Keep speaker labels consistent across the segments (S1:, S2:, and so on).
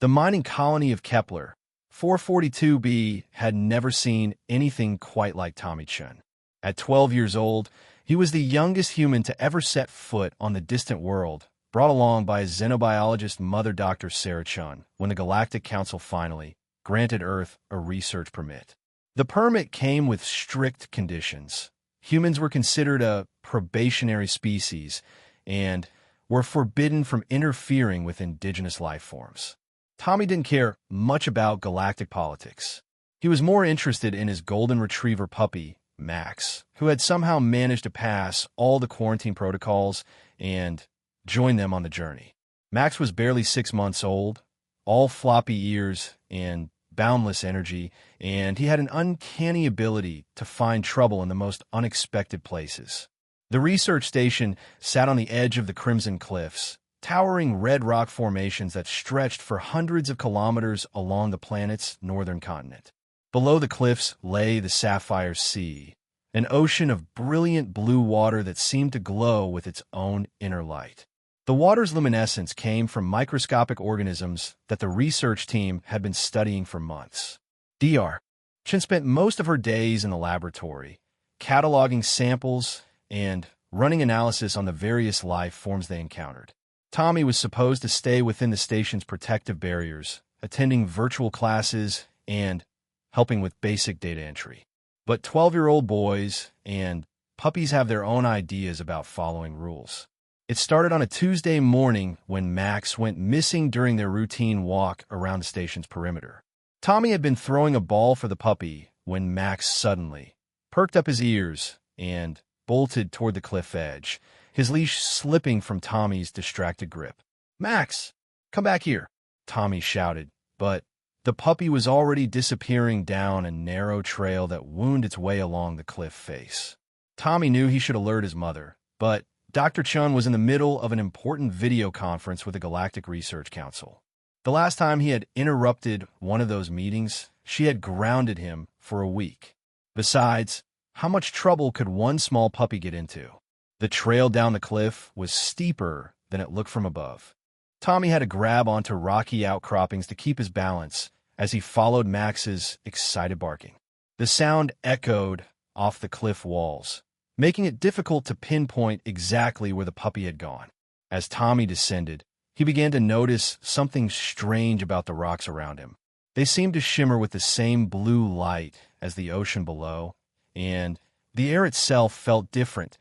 S1: The mining colony of Kepler 442b had never seen anything quite like Tommy Chun. At 12 years old, he was the youngest human to ever set foot on the distant world, brought along by his xenobiologist mother, Dr. Sarah Chun, when the Galactic Council finally granted Earth a research permit. The permit came with strict conditions. Humans were considered a probationary species and were forbidden from interfering with indigenous life forms. Tommy didn't care much about galactic politics. He was more interested in his golden retriever puppy, Max, who had somehow managed to pass all the quarantine protocols and join them on the journey. Max was barely 6 months old, all floppy ears and boundless energy, and he had an uncanny ability to find trouble in the most unexpected places. The research station sat on the edge of the Crimson Cliffs, towering red rock formations that stretched for hundreds of kilometers along the planet's northern continent. Below the cliffs lay the Sapphire Sea, an ocean of brilliant blue water that seemed to glow with its own inner light. The water's luminescence came from microscopic organisms that the research team had been studying for months. Dr. Chen spent most of her days in the laboratory, cataloging samples and running analysis on the various life forms they encountered. Tommy was supposed to stay within the station's protective barriers, attending virtual classes and helping with basic data entry. But 12-year-old boys and puppies have their own ideas about following rules. It started on a Tuesday morning when Max went missing during their routine walk around the station's perimeter. Tommy had been throwing a ball for the puppy when Max suddenly perked up his ears and bolted toward the cliff edge, his leash slipping from Tommy's distracted grip. "Max, come back here," Tommy shouted, but the puppy was already disappearing down a narrow trail that wound its way along the cliff face. Tommy knew he should alert his mother, but Dr. Chun was in the middle of an important video conference with the Galactic Research Council. The last time he had interrupted one of those meetings, she had grounded him for a week. Besides, how much trouble could one small puppy get into? The trail down the cliff was steeper than it looked from above. Tommy had to grab onto rocky outcroppings to keep his balance as he followed Max's excited barking. The sound echoed off the cliff walls, making it difficult to pinpoint exactly where the puppy had gone. As Tommy descended, he began to notice something strange about the rocks around him. They seemed to shimmer with the same blue light as the ocean below, and the air itself felt different,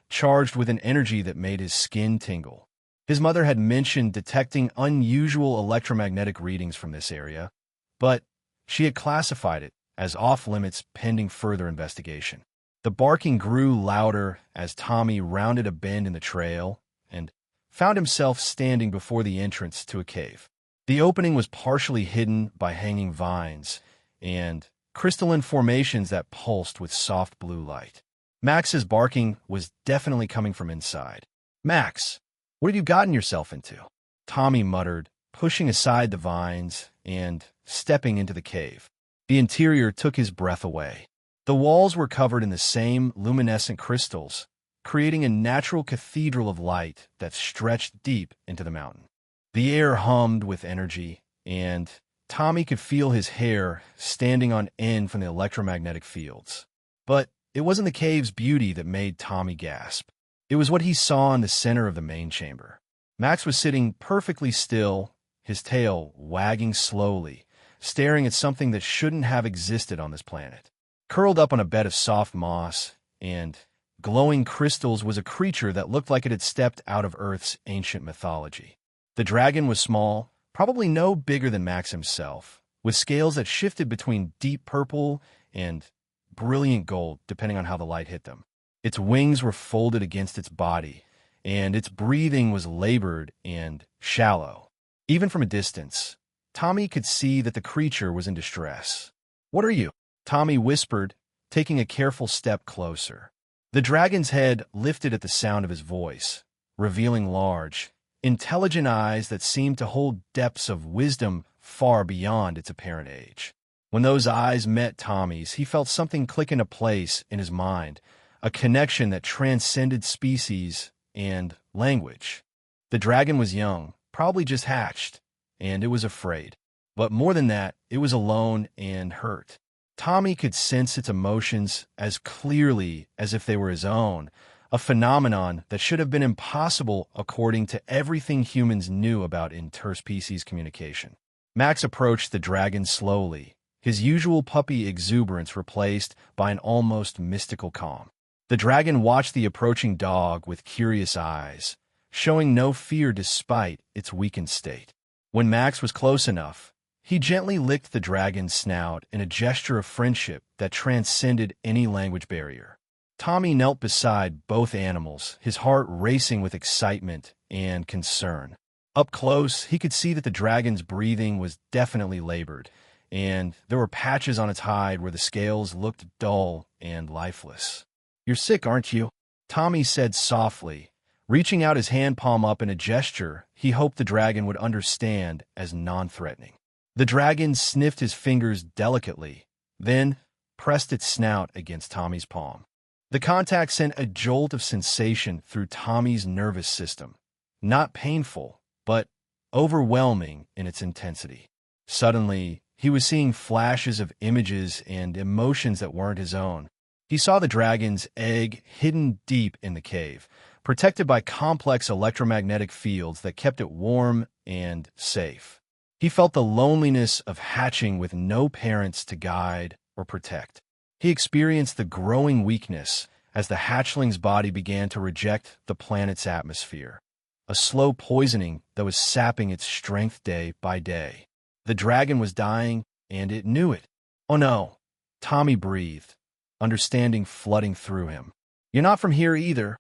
S1: charged with an energy that made his skin tingle. His mother had mentioned detecting unusual electromagnetic readings from this area, but she had classified it as off-limits pending further investigation. The barking grew louder as Tommy rounded a bend in the trail and found himself standing before the entrance to a cave. The opening was partially hidden by hanging vines and crystalline formations that pulsed with soft blue light. Max's barking was definitely coming from inside. "Max, what have you gotten yourself into?" Tommy muttered, pushing aside the vines and stepping into the cave. The interior took his breath away. The walls were covered in the same luminescent crystals, creating a natural cathedral of light that stretched deep into the mountain. The air hummed with energy, and Tommy could feel his hair standing on end from the electromagnetic fields. But it wasn't the cave's beauty that made Tommy gasp. It was what he saw in the center of the main chamber. Max was sitting perfectly still, his tail wagging slowly, staring at something that shouldn't have existed on this planet. Curled up on a bed of soft moss and glowing crystals was a creature that looked like it had stepped out of Earth's ancient mythology. The dragon was small, probably no bigger than Max himself, with scales that shifted between deep purple and brilliant gold, depending on how the light hit them. Its wings were folded against its body, and its breathing was labored and shallow. Even from a distance, Tommy could see that the creature was in distress. "What are you?" Tommy whispered, taking a careful step closer. The dragon's head lifted at the sound of his voice, revealing large, intelligent eyes that seemed to hold depths of wisdom far beyond its apparent age. When those eyes met Tommy's, he felt something click into place in his mind, a connection that transcended species and language. The dragon was young, probably just hatched, and it was afraid. But more than that, it was alone and hurt. Tommy could sense its emotions as clearly as if they were his own, a phenomenon that should have been impossible according to everything humans knew about interspecies communication. Max approached the dragon slowly, his usual puppy exuberance replaced by an almost mystical calm. The dragon watched the approaching dog with curious eyes, showing no fear despite its weakened state. When Max was close enough, he gently licked the dragon's snout in a gesture of friendship that transcended any language barrier. Tommy knelt beside both animals, his heart racing with excitement and concern. Up close, he could see that the dragon's breathing was definitely labored, and there were patches on its hide where the scales looked dull and lifeless. "You're sick, aren't you?" Tommy said softly, reaching out his hand palm up in a gesture he hoped the dragon would understand as non-threatening. The dragon sniffed his fingers delicately, then pressed its snout against Tommy's palm. The contact sent a jolt of sensation through Tommy's nervous system, not painful, but overwhelming in its intensity. Suddenly, he was seeing flashes of images and emotions that weren't his own. He saw the dragon's egg hidden deep in the cave, protected by complex electromagnetic fields that kept it warm and safe. He felt the loneliness of hatching with no parents to guide or protect. He experienced the growing weakness as the hatchling's body began to reject the planet's atmosphere, a slow poisoning that was sapping its strength day by day. The dragon was dying, and it knew it. "Oh no," Tommy breathed, understanding flooding through him. "You're not from here either,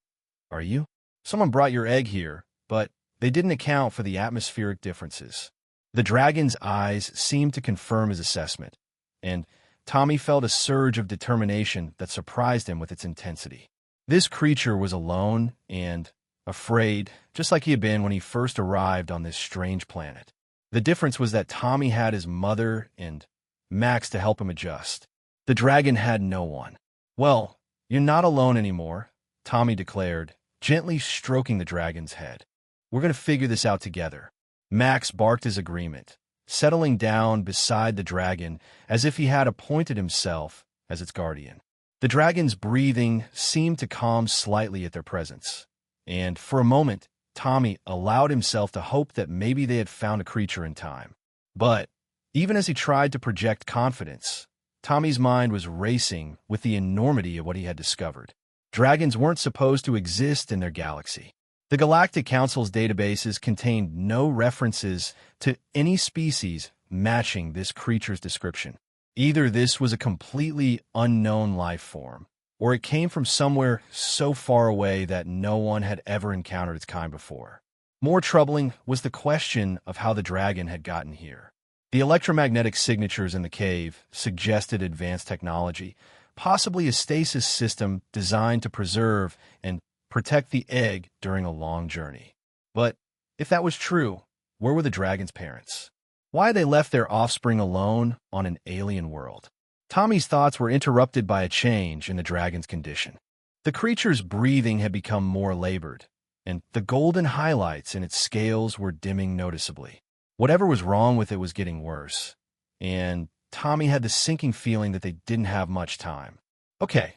S1: are you? Someone brought your egg here, but they didn't account for the atmospheric differences." The dragon's eyes seemed to confirm his assessment, and Tommy felt a surge of determination that surprised him with its intensity. This creature was alone and afraid, just like he had been when he first arrived on this strange planet. The difference was that Tommy had his mother and Max to help him adjust. The dragon had no one. "Well, you're not alone anymore," Tommy declared, gently stroking the dragon's head. "We're going to figure this out together." Max barked his agreement, settling down beside the dragon as if he had appointed himself as its guardian. The dragon's breathing seemed to calm slightly at their presence, and for a moment, Tommy allowed himself to hope that maybe they had found a creature in time. But even as he tried to project confidence, Tommy's mind was racing with the enormity of what he had discovered. Dragons weren't supposed to exist in their galaxy. The Galactic Council's databases contained no references to any species matching this creature's description. Either this was a completely unknown life form, or it came from somewhere so far away that no one had ever encountered its kind before. More troubling was the question of how the dragon had gotten here. The electromagnetic signatures in the cave suggested advanced technology, possibly a stasis system designed to preserve and protect the egg during a long journey. But if that was true, where were the dragon's parents? Why had they left their offspring alone on an alien world? Tommy's thoughts were interrupted by a change in the dragon's condition. The creature's breathing had become more labored, and the golden highlights in its scales were dimming noticeably. Whatever was wrong with it was getting worse, and Tommy had the sinking feeling that they didn't have much time. Okay,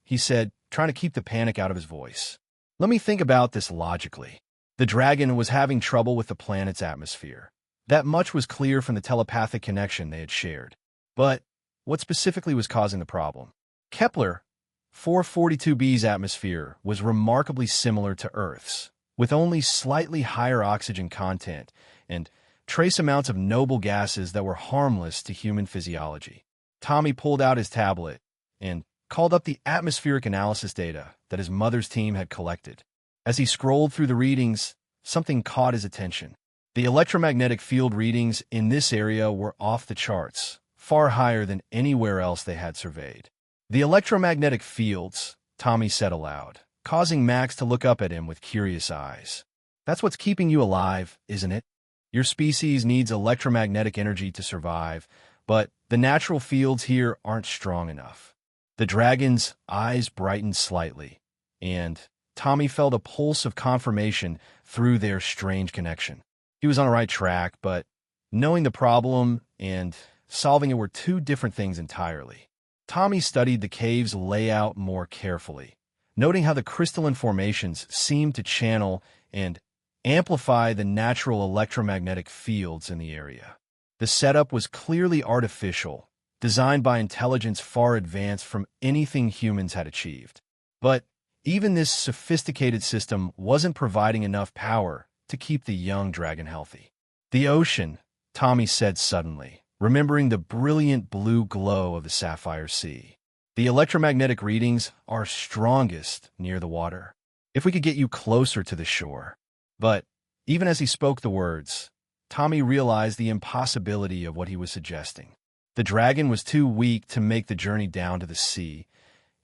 S1: he said, trying to keep the panic out of his voice. "Let me think about this logically." The dragon was having trouble with the planet's atmosphere. That much was clear from the telepathic connection they had shared. But what specifically was causing the problem? Kepler 442b's atmosphere was remarkably similar to Earth's, with only slightly higher oxygen content and trace amounts of noble gases that were harmless to human physiology. Tommy pulled out his tablet and called up the atmospheric analysis data that his mother's team had collected. As he scrolled through the readings, something caught his attention. The electromagnetic field readings in this area were off the charts, far higher than anywhere else they had surveyed. "The electromagnetic fields," Tommy said aloud, causing Max to look up at him with curious eyes. "That's what's keeping you alive, isn't it? Your species needs electromagnetic energy to survive, but the natural fields here aren't strong enough." The dragon's eyes brightened slightly, and Tommy felt a pulse of confirmation through their strange connection. He was on the right track, but knowing the problem and solving it were two different things entirely. Tommy studied the cave's layout more carefully, noting how the crystalline formations seemed to channel and amplify the natural electromagnetic fields in the area. The setup was clearly artificial, designed by intelligence far advanced from anything humans had achieved. But even this sophisticated system wasn't providing enough power to keep the young dragon healthy. The ocean, Tommy said suddenly, remembering the brilliant blue glow of the sapphire sea. The electromagnetic readings are strongest near the water. If we could get you closer to the shore. But even as he spoke the words, Tommy realized the impossibility of what he was suggesting. The dragon was too weak to make the journey down to the sea,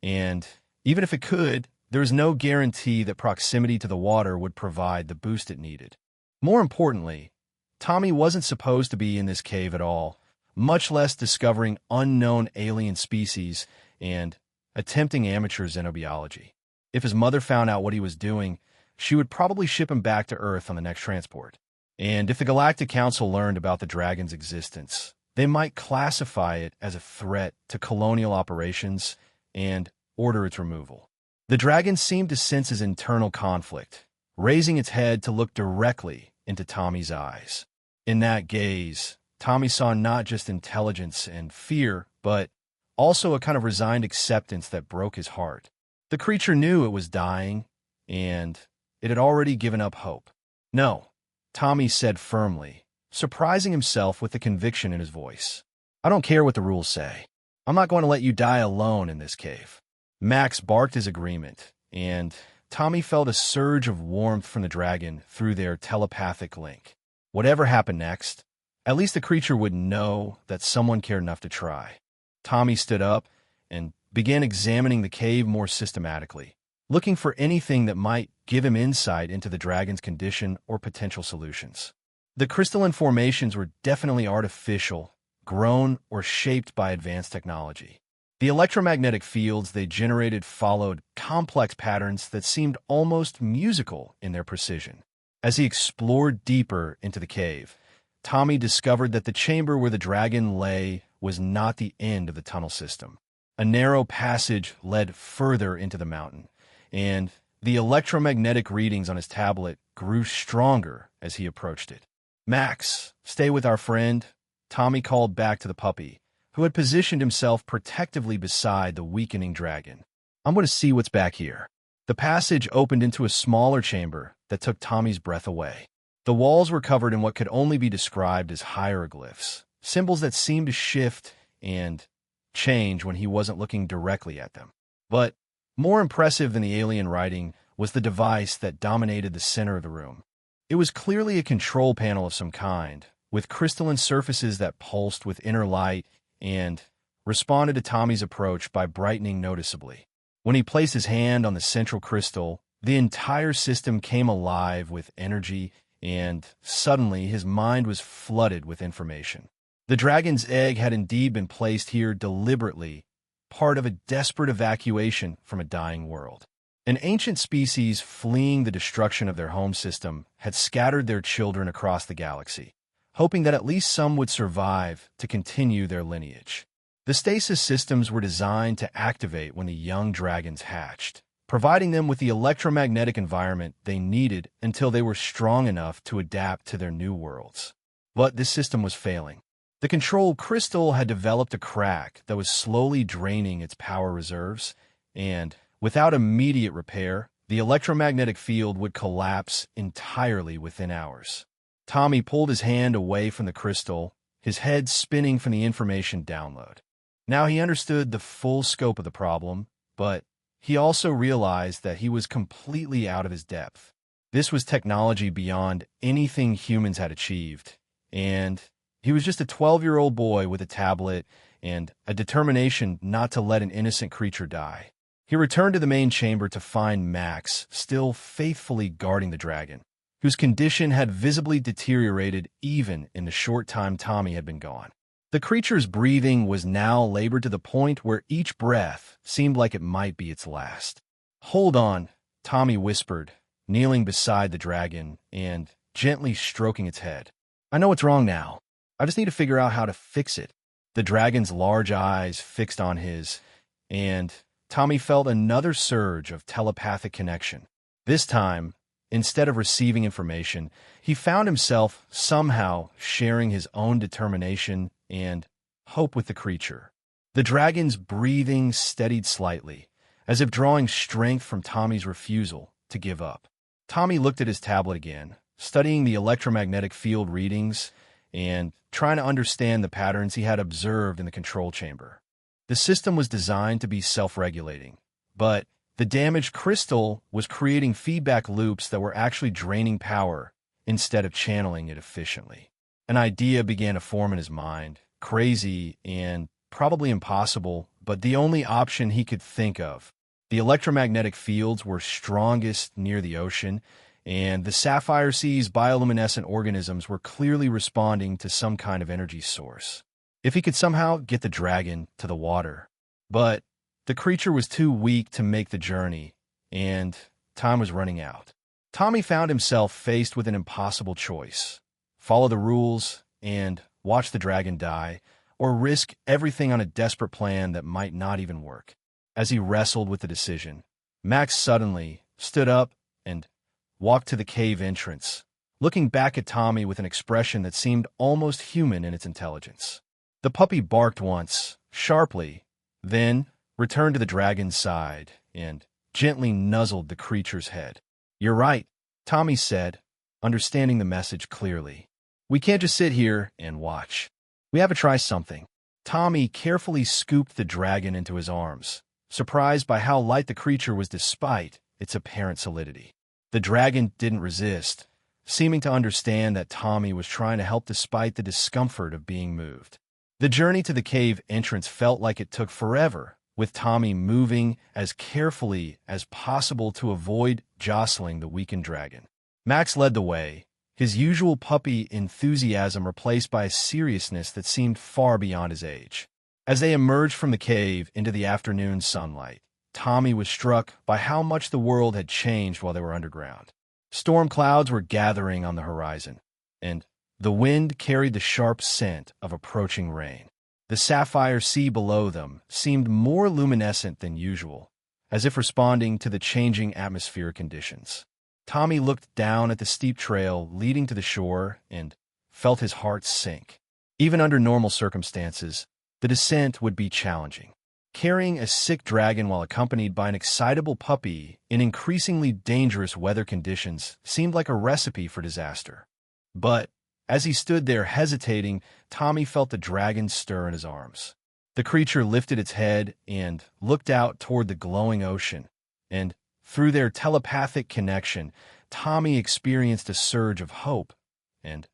S1: and even if it could, there was no guarantee that proximity to the water would provide the boost it needed. More importantly, Tommy wasn't supposed to be in this cave at all, much less discovering unknown alien species and attempting amateur xenobiology. If his mother found out what he was doing, she would probably ship him back to Earth on the next transport. And if the Galactic Council learned about the dragon's existence, they might classify it as a threat to colonial operations and order its removal. The dragon seemed to sense his internal conflict, raising its head to look directly into Tommy's eyes. In that gaze, Tommy saw not just intelligence and fear, but also a kind of resigned acceptance that broke his heart. The creature knew it was dying, and it had already given up hope. "No," Tommy said firmly, surprising himself with the conviction in his voice. "I don't care what the rules say. I'm not going to let you die alone in this cave." Max barked his agreement, and Tommy felt a surge of warmth from the dragon through their telepathic link. Whatever happened next, at least the creature would know that someone cared enough to try. Tommy stood up and began examining the cave more systematically, looking for anything that might give him insight into the dragon's condition or potential solutions. The crystalline formations were definitely artificial, grown or shaped by advanced technology. The electromagnetic fields they generated followed complex patterns that seemed almost musical in their precision. As he explored deeper into the cave, Tommy discovered that the chamber where the dragon lay was not the end of the tunnel system. A narrow passage led further into the mountain, and the electromagnetic readings on his tablet grew stronger as he approached it. "Max, stay with our friend," Tommy called back to the puppy, who had positioned himself protectively beside the weakening dragon. "I'm going to see what's back here." The passage opened into a smaller chamber that took Tommy's breath away. The walls were covered in what could only be described as hieroglyphs, symbols that seemed to shift and change when he wasn't looking directly at them. But more impressive than the alien writing was the device that dominated the center of the room. It was clearly a control panel of some kind, with crystalline surfaces that pulsed with inner light and responded to Tommy's approach by brightening noticeably. When he placed his hand on the central crystal, the entire system came alive with energy, and suddenly his mind was flooded with information. The dragon's egg had indeed been placed here deliberately, part of a desperate evacuation from a dying world. An ancient species fleeing the destruction of their home system had scattered their children across the galaxy, hoping that at least some would survive to continue their lineage. The stasis systems were designed to activate when the young dragons hatched, providing them with the electromagnetic environment they needed until they were strong enough to adapt to their new worlds. But this system was failing. The control crystal had developed a crack that was slowly draining its power reserves, and without immediate repair, the electromagnetic field would collapse entirely within hours. Tommy pulled his hand away from the crystal, his head spinning from the information download. Now he understood the full scope of the problem, but he also realized that he was completely out of his depth. This was technology beyond anything humans had achieved, and he was just a 12-year-old boy with a tablet and a determination not to let an innocent creature die. He returned to the main chamber to find Max still faithfully guarding the dragon, whose condition had visibly deteriorated even in the short time Tommy had been gone. The creature's breathing was now labored to the point where each breath seemed like it might be its last. "Hold on," Tommy whispered, kneeling beside the dragon and gently stroking its head. I know what's wrong now. I just need to figure out how to fix it. The dragon's large eyes fixed on his, and Tommy felt another surge of telepathic connection. This time, instead of receiving information, he found himself somehow sharing his own determination and hope with the creature. The dragon's breathing steadied slightly, as if drawing strength from Tommy's refusal to give up. Tommy looked at his tablet again, studying the electromagnetic field readings and trying to understand the patterns he had observed in the control chamber. The system was designed to be self-regulating, but the damaged crystal was creating feedback loops that were actually draining power instead of channeling it efficiently. An idea began to form in his mind, crazy and probably impossible, but the only option he could think of. The electromagnetic fields were strongest near the ocean, and the sapphire sea's bioluminescent organisms were clearly responding to some kind of energy source. If he could somehow get the dragon to the water. But the creature was too weak to make the journey, and time was running out. Tommy found himself faced with an impossible choice: follow the rules and watch the dragon die, or risk everything on a desperate plan that might not even work. As he wrestled with the decision, Max suddenly stood up and walked to the cave entrance, looking back at Tommy with an expression that seemed almost human in its intelligence. The puppy barked once, sharply, then returned to the dragon's side and gently nuzzled the creature's head. "You're right," Tommy said, understanding the message clearly. "We can't just sit here and watch. We have to try something." Tommy carefully scooped the dragon into his arms, surprised by how light the creature was despite its apparent solidity. The dragon didn't resist, seeming to understand that Tommy was trying to help despite the discomfort of being moved. The journey to the cave entrance felt like it took forever, with Tommy moving as carefully as possible to avoid jostling the weakened dragon. Max led the way, his usual puppy enthusiasm replaced by a seriousness that seemed far beyond his age. As they emerged from the cave into the afternoon sunlight, Tommy was struck by how much the world had changed while they were underground. Storm clouds were gathering on the horizon, and the wind carried the sharp scent of approaching rain. The sapphire sea below them seemed more luminescent than usual, as if responding to the changing atmospheric conditions. Tommy looked down at the steep trail leading to the shore and felt his heart sink. Even under normal circumstances, the descent would be challenging. Carrying a sick dragon while accompanied by an excitable puppy in increasingly dangerous weather conditions seemed like a recipe for disaster. But as he stood there hesitating, Tommy felt the dragon stir in his arms. The creature lifted its head and looked out toward the glowing ocean, and through their telepathic connection, Tommy experienced a surge of hope and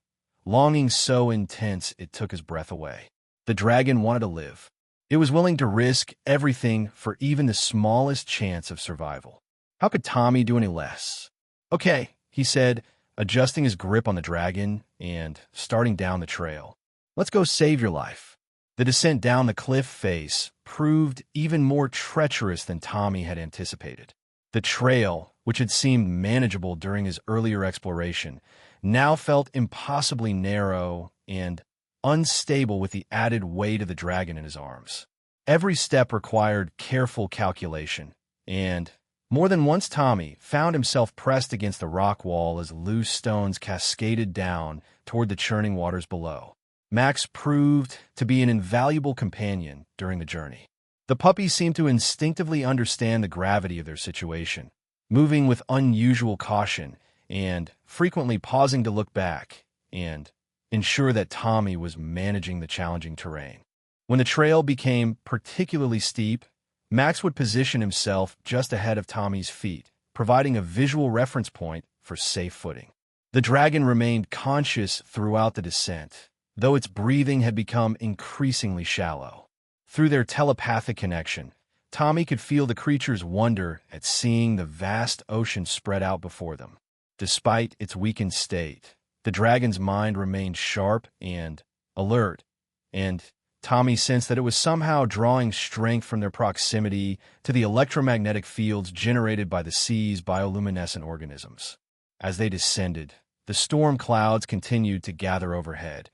S1: longing so intense it took his breath away. The dragon wanted to live. It was willing to risk everything for even the smallest chance of survival. How could Tommy do any less? "Okay," he said, adjusting his grip on the dragon and starting down the trail. "Let's go save your life." The descent down the cliff face proved even more treacherous than Tommy had anticipated. The trail, which had seemed manageable during his earlier exploration, now felt impossibly narrow and unstable with the added weight of the dragon in his arms. Every step required careful calculation, and more than once Tommy found himself pressed against the rock wall as loose stones cascaded down toward the churning waters below. Max proved to be an invaluable companion during the journey. The puppy seemed to instinctively understand the gravity of their situation, moving with unusual caution and frequently pausing to look back and ensure that Tommy was managing the challenging terrain. When the trail became particularly steep, Max would position himself just ahead of Tommy's feet, providing a visual reference point for safe footing. The dragon remained conscious throughout the descent, though its breathing had become increasingly shallow. Through their telepathic connection, Tommy could feel the creature's wonder at seeing the vast ocean spread out before them. Despite its weakened state, the dragon's mind remained sharp and alert, and Tommy sensed that it was somehow drawing strength from their proximity to the electromagnetic fields generated by the sea's bioluminescent organisms. As they descended, the storm clouds continued to gather overhead,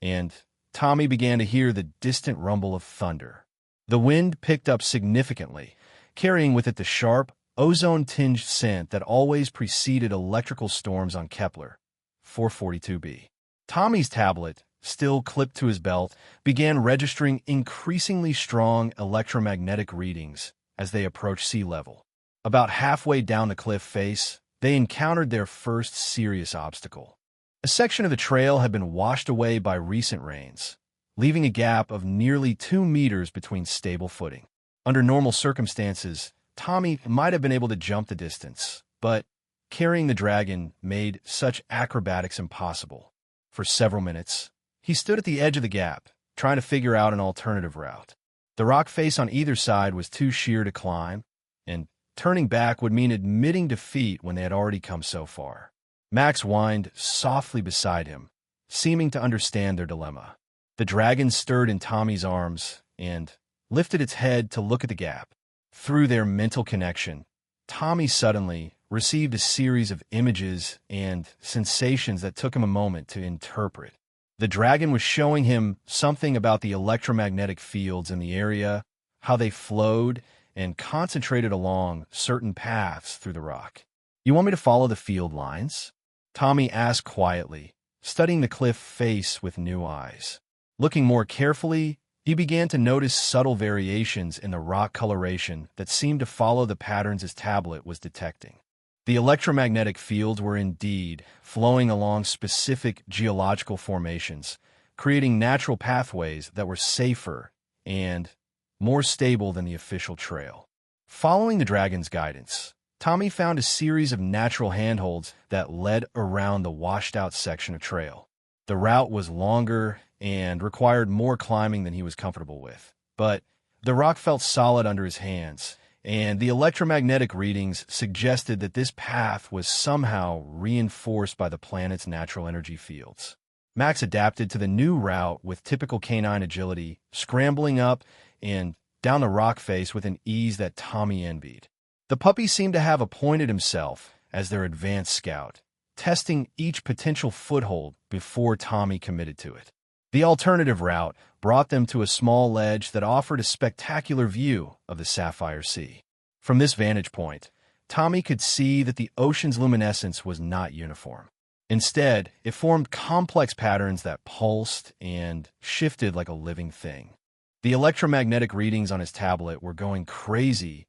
S1: and Tommy began to hear the distant rumble of thunder. The wind picked up significantly, carrying with it the sharp, ozone-tinged scent that always preceded electrical storms on Kepler 442b. Tommy's tablet, still clipped to his belt, began registering increasingly strong electromagnetic readings as they approached sea level. About halfway down the cliff face, they encountered their first serious obstacle. A section of the trail had been washed away by recent rains, leaving a gap of nearly 2 meters between stable footing. Under normal circumstances, Tommy might have been able to jump the distance, but carrying the dragon made such acrobatics impossible. For several minutes, he stood at the edge of the gap, trying to figure out an alternative route. The rock face on either side was too sheer to climb, and turning back would mean admitting defeat when they had already come so far. Max whined softly beside him, seeming to understand their dilemma. The dragon stirred in Tommy's arms and lifted its head to look at the gap. Through their mental connection, Tommy suddenly received a series of images and sensations that took him a moment to interpret. The dragon was showing him something about the electromagnetic fields in the area, how they flowed and concentrated along certain paths through the rock. "You want me to follow the field lines?" Tommy asked quietly, studying the cliff face with new eyes. Looking more carefully, he began to notice subtle variations in the rock coloration that seemed to follow the patterns his tablet was detecting. The electromagnetic fields were indeed flowing along specific geological formations, creating natural pathways that were safer and more stable than the official trail. Following the dragon's guidance, Tommy found a series of natural handholds that led around the washed-out section of trail. The route was longer and required more climbing than he was comfortable with, but the rock felt solid under his hands, and the electromagnetic readings suggested that this path was somehow reinforced by the planet's natural energy fields. Max adapted to the new route with typical canine agility, scrambling up and down the rock face with an ease that Tommy envied. The puppy seemed to have appointed himself as their advanced scout, testing each potential foothold before Tommy committed to it. The alternative route brought them to a small ledge that offered a spectacular view of the Sapphire Sea. From this vantage point, Tommy could see that the ocean's luminescence was not uniform. Instead, it formed complex patterns that pulsed and shifted like a living thing. The electromagnetic readings on his tablet were going crazy,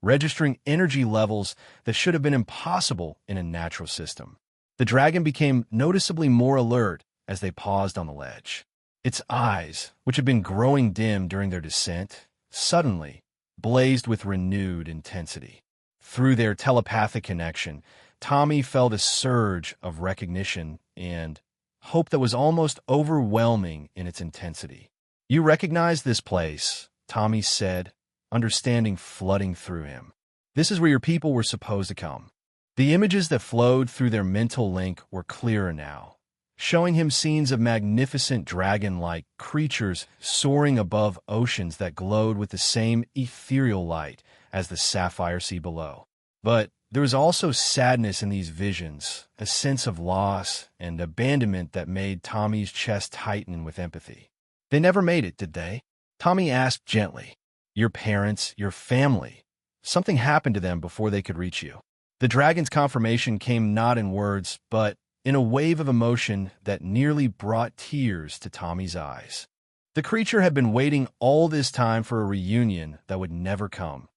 S1: registering energy levels that should have been impossible in a natural system. The dragon became noticeably more alert as they paused on the ledge. Its eyes, which had been growing dim during their descent, suddenly blazed with renewed intensity. Through their telepathic connection, Tommy felt a surge of recognition and hope that was almost overwhelming in its intensity. "You recognize this place," Tommy said, understanding flooding through him. "This is where your people were supposed to come." The images that flowed through their mental link were clearer now, showing him scenes of magnificent dragon-like creatures soaring above oceans that glowed with the same ethereal light as the sapphire sea below. But there was also sadness in these visions, a sense of loss and abandonment that made Tommy's chest tighten with empathy. "They never made it, did they?" Tommy asked gently. "Your parents, your family. Something happened to them before they could reach you." The dragon's confirmation came not in words, but in a wave of emotion that nearly brought tears to Tommy's eyes. The creature had been waiting all this time for a reunion that would never come,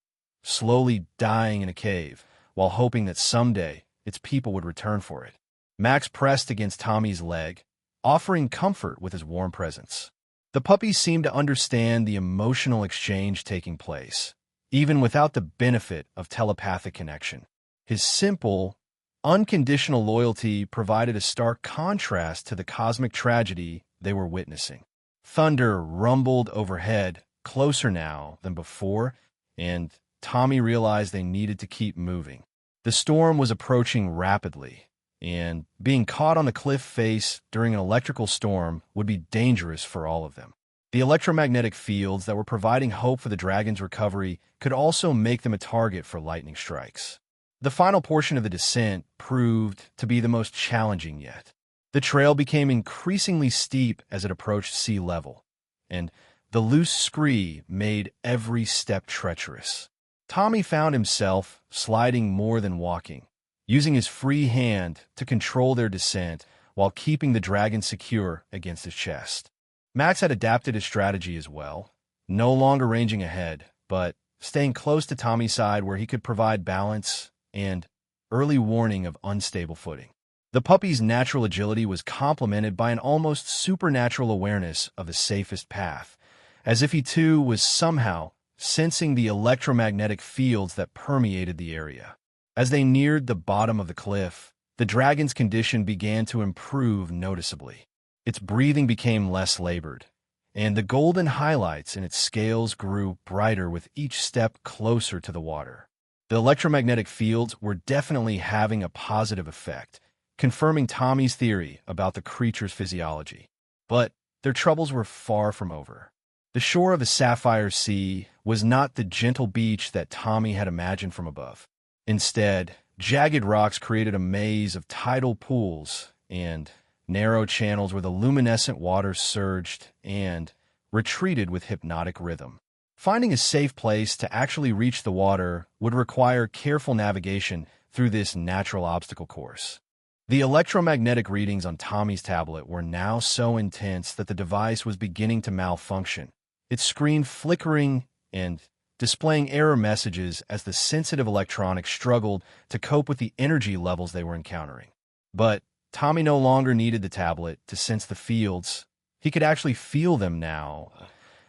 S1: slowly dying in a cave, while hoping that someday its people would return for it. Max pressed against Tommy's leg, offering comfort with his warm presence. The puppy seemed to understand the emotional exchange taking place, even without the benefit of telepathic connection. His simple, unconditional loyalty provided a stark contrast to the cosmic tragedy they were witnessing. Thunder rumbled overhead, closer now than before, and Tommy realized they needed to keep moving. The storm was approaching rapidly, and being caught on the cliff face during an electrical storm would be dangerous for all of them. The electromagnetic fields that were providing hope for the dragon's recovery could also make them a target for lightning strikes. The final portion of the descent proved to be the most challenging yet. The trail became increasingly steep as it approached sea level, and the loose scree made every step treacherous. Tommy found himself sliding more than walking, using his free hand to control their descent while keeping the dragon secure against his chest. Max had adapted his strategy as well, no longer ranging ahead, but staying close to Tommy's side where he could provide balance and early warning of unstable footing. The puppy's natural agility was complemented by an almost supernatural awareness of the safest path, as if he too was somehow sensing the electromagnetic fields that permeated the area. As they neared the bottom of the cliff, the dragon's condition began to improve noticeably. Its breathing became less labored, and the golden highlights in its scales grew brighter with each step closer to the water. The electromagnetic fields were definitely having a positive effect, confirming Tommy's theory about the creature's physiology. But their troubles were far from over. The shore of the Sapphire Sea was not the gentle beach that Tommy had imagined from above. Instead, jagged rocks created a maze of tidal pools and narrow channels where the luminescent water surged and retreated with hypnotic rhythm. Finding a safe place to actually reach the water would require careful navigation through this natural obstacle course. The electromagnetic readings on Tommy's tablet were now so intense that the device was beginning to malfunction, its screen flickering and displaying error messages as the sensitive electronics struggled to cope with the energy levels they were encountering. But Tommy no longer needed the tablet to sense the fields. He could actually feel them now,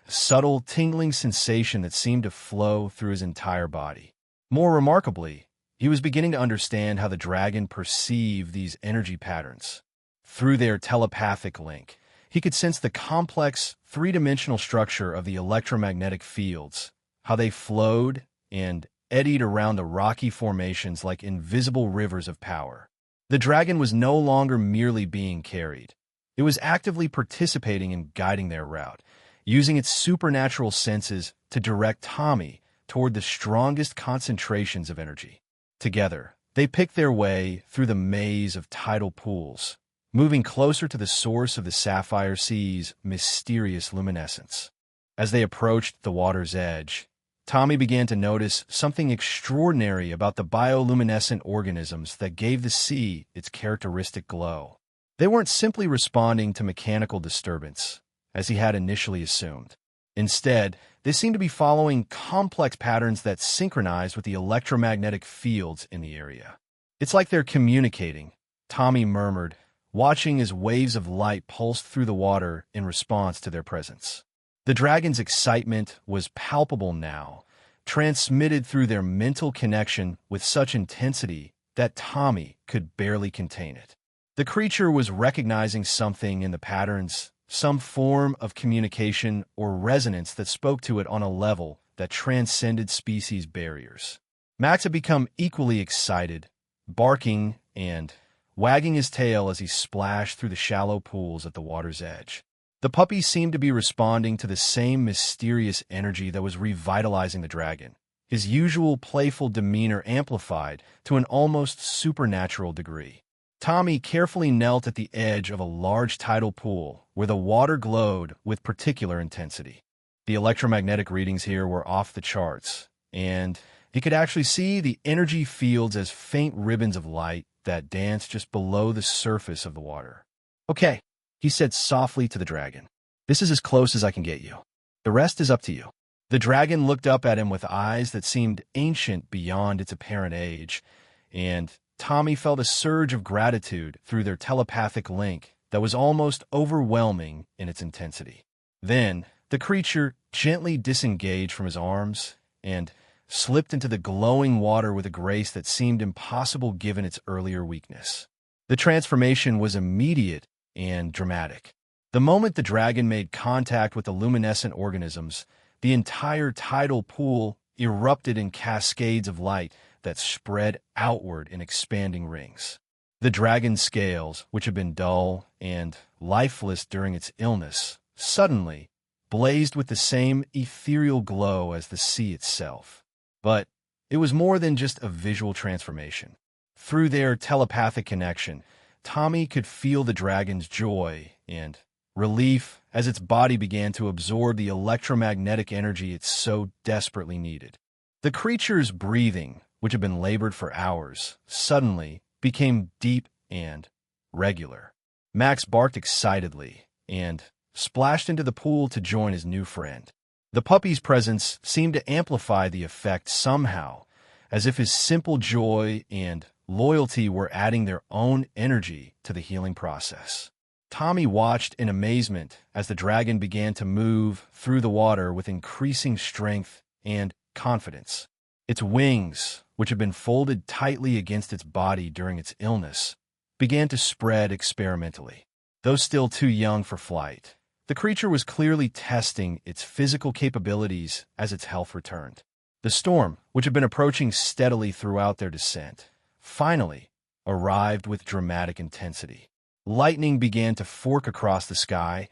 S1: a subtle, tingling sensation that seemed to flow through his entire body. More remarkably, he was beginning to understand how the dragon perceived these energy patterns. Through their telepathic link, he could sense the complex, three-dimensional structure of the electromagnetic fields, how they flowed and eddied around the rocky formations like invisible rivers of power. The dragon was no longer merely being carried. It was actively participating in guiding their route, using its supernatural senses to direct Tommy toward the strongest concentrations of energy. Together, they picked their way through the maze of tidal pools, moving closer to the source of the Sapphire Sea's mysterious luminescence. As they approached the water's edge, Tommy began to notice something extraordinary about the bioluminescent organisms that gave the sea its characteristic glow. They weren't simply responding to mechanical disturbance, as he had initially assumed. Instead, they seemed to be following complex patterns that synchronized with the electromagnetic fields in the area. "It's like they're communicating," Tommy murmured, watching as waves of light pulsed through the water in response to their presence. The dragon's excitement was palpable now, transmitted through their mental connection with such intensity that Tommy could barely contain it. The creature was recognizing something in the patterns, some form of communication or resonance that spoke to it on a level that transcended species barriers. Max had become equally excited, barking and wagging his tail as he splashed through the shallow pools at the water's edge. The puppy seemed to be responding to the same mysterious energy that was revitalizing the dragon, his usual playful demeanor amplified to an almost supernatural degree. Tommy carefully knelt at the edge of a large tidal pool where the water glowed with particular intensity. The electromagnetic readings here were off the charts, and he could actually see the energy fields as faint ribbons of light that danced just below the surface of the water. "Okay," he said softly to the dragon. "This is as close as I can get you. The rest is up to you." The dragon looked up at him with eyes that seemed ancient beyond its apparent age, and Tommy felt a surge of gratitude through their telepathic link that was almost overwhelming in its intensity. Then, the creature gently disengaged from his arms and slipped into the glowing water with a grace that seemed impossible given its earlier weakness. The transformation was immediate and dramatic. The moment the dragon made contact with the luminescent organisms, the entire tidal pool erupted in cascades of light that spread outward in expanding rings. The dragon's scales, which had been dull and lifeless during its illness, suddenly blazed with the same ethereal glow as the sea itself. But It was more than just a visual transformation. Through their telepathic connection, Tommy could feel the dragon's joy and relief as its body began to absorb the electromagnetic energy it so desperately needed. The creature's breathing, which had been labored for hours, suddenly became deep and regular. Max barked excitedly and splashed into the pool to join his new friend. The puppy's presence seemed to amplify the effect somehow, as if his simple joy and loyalty were adding their own energy to the healing process. Tommy watched in amazement as the dragon began to move through the water with increasing strength and confidence. Its wings, which had been folded tightly against its body during its illness, began to spread experimentally. Though still too young for flight, the creature was clearly testing its physical capabilities as its health returned. The storm, which had been approaching steadily throughout their descent, finally arrived with dramatic intensity. Lightning began to fork across the sky,